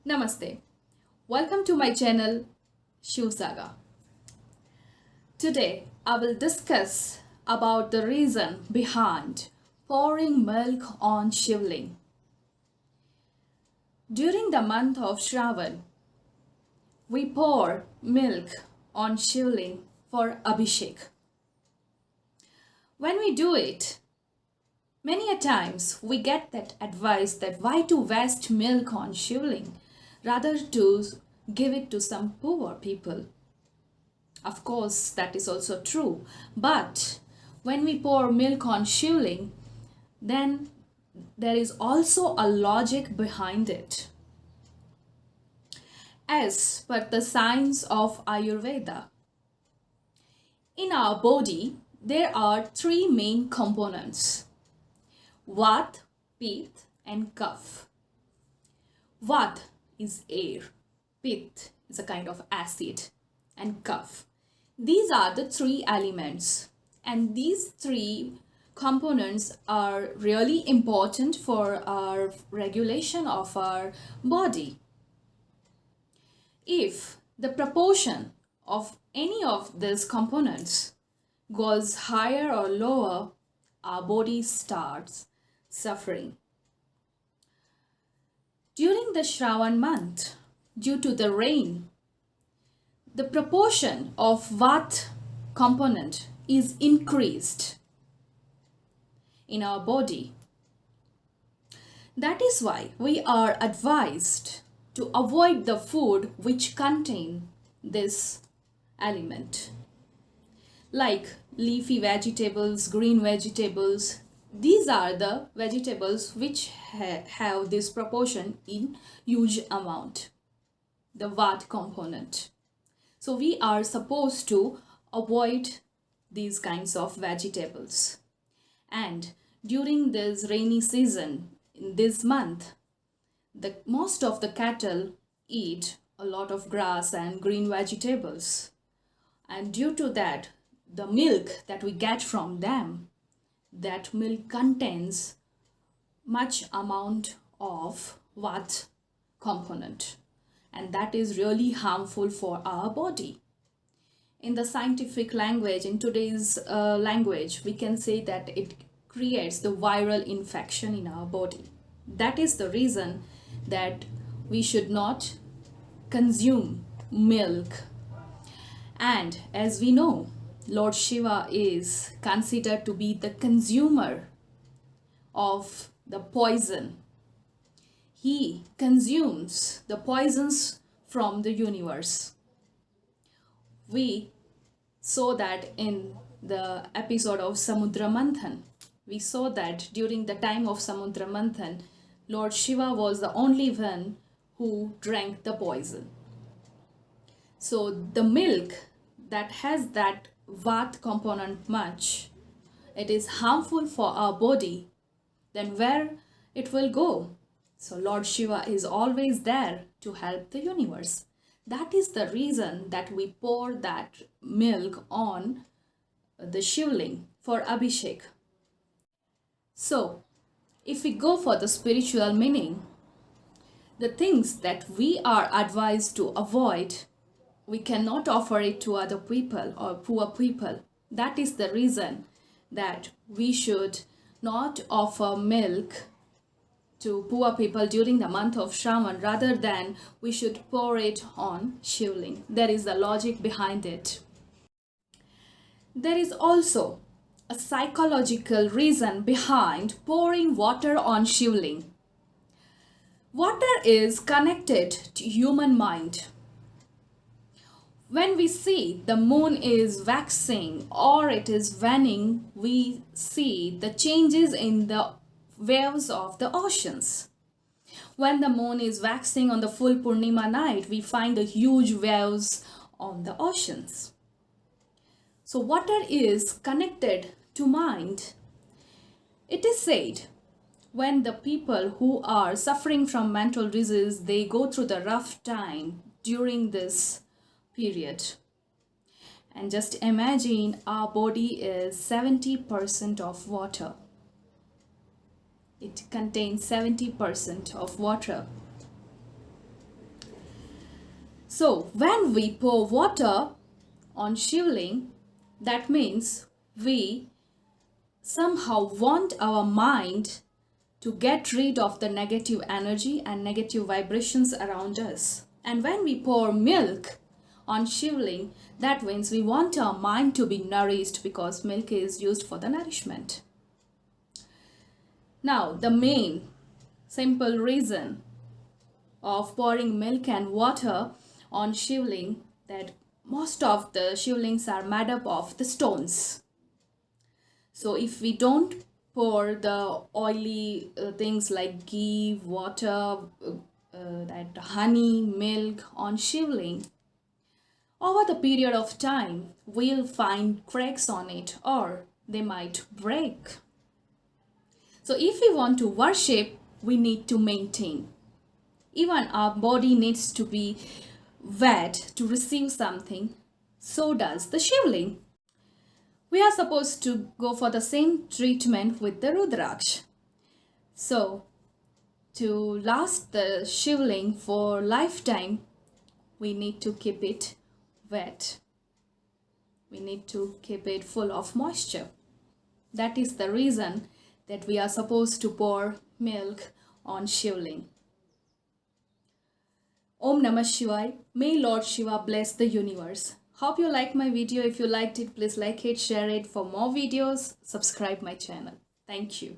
Namaste. Welcome to my channel Shiv Saga. Today I will discuss about the reason behind pouring milk on Shivling. During the month of Shravan, we pour milk on Shivling for Abhishek. When we do it, many a times we get that advice that why to waste milk on Shivling rather to give it to some poor people. Of course, that is also true. But when we pour milk on Shivling, then there is also a logic behind it. As per the science of Ayurveda, in our body, there are three main components: Vat, Pitta, and Kapha. Vat is air, Pitta is a kind of acid, and Kapha. These are the three elements, and these three components are really important for our regulation of our body. If the proportion of any of these components goes higher or lower, our body starts suffering. During the Shravan month, due to the rain, the proportion of Vat component is increased in our body. That is why we are advised to avoid the food which contain this element, like leafy vegetables, green vegetables. These are the vegetables which have this proportion in huge amount, the Vat component. So we are supposed to avoid these kinds of vegetables. And during this rainy season, in this month, most of the cattle eat a lot of grass and green vegetables. And due to that, the milk that we get from them, that milk contains much amount of Vat component, and that is really harmful for our body. In the scientific language, in today's language, we can say that it creates the viral infection in our body. That is the reason that we should not consume milk. And as we know, Lord Shiva is considered to be the consumer of the poison. He consumes the poisons from the universe. We saw that in the episode of Samudra Manthan. We saw that during the time of Samudra Manthan, Lord Shiva was the only one who drank the poison. So the milk that has that Vat component much, it is harmful for our body, then where it will go? So Lord Shiva is always there to help the universe. That is the reason that we pour that milk on the Shivling for Abhishek. So if we go for the spiritual meaning, the things that we are advised to avoid, we cannot offer it to other people or poor people. That is the reason that we should not offer milk to poor people during the month of Shravan, rather than we should pour it on Shivling. There is a logic behind it. There is also a psychological reason behind pouring water on Shivling. Water is connected to human mind. When we see the moon is waxing or it is waning, we see the changes in the waves of the oceans. When the moon is waxing on the full Purnima night, we find the huge waves on the oceans. So water is connected to mind. It is said when the people who are suffering from mental disease, they go through the rough time during this period. And just imagine our body is 70% of water. It contains 70% of water. So when we pour water on Shivling, that means we somehow want our mind to get rid of the negative energy and negative vibrations around us. And when we pour milk on Shivling, that means we want our mind to be nourished because milk is used for the nourishment. Now, the main simple reason of pouring milk and water on Shivling, that most of the Shivlings are made up of the stones. So if we don't pour the oily things like ghee, water, that honey, milk on Shivling, over the period of time, we'll find cracks on it or they might break. So if we want to worship, we need to maintain. Even our body needs to be wet to receive something. So does the Shivling. We are supposed to go for the same treatment with the Rudraksh. So, to last the Shivling for lifetime, we need to keep it wet. We need to keep it full of moisture. That is the reason that we are supposed to pour milk on Shivling. Om Namah Shivaya. May Lord Shiva bless the universe. Hope you like my video. If you liked it, please like it, share it. For more videos, subscribe my channel. Thank you.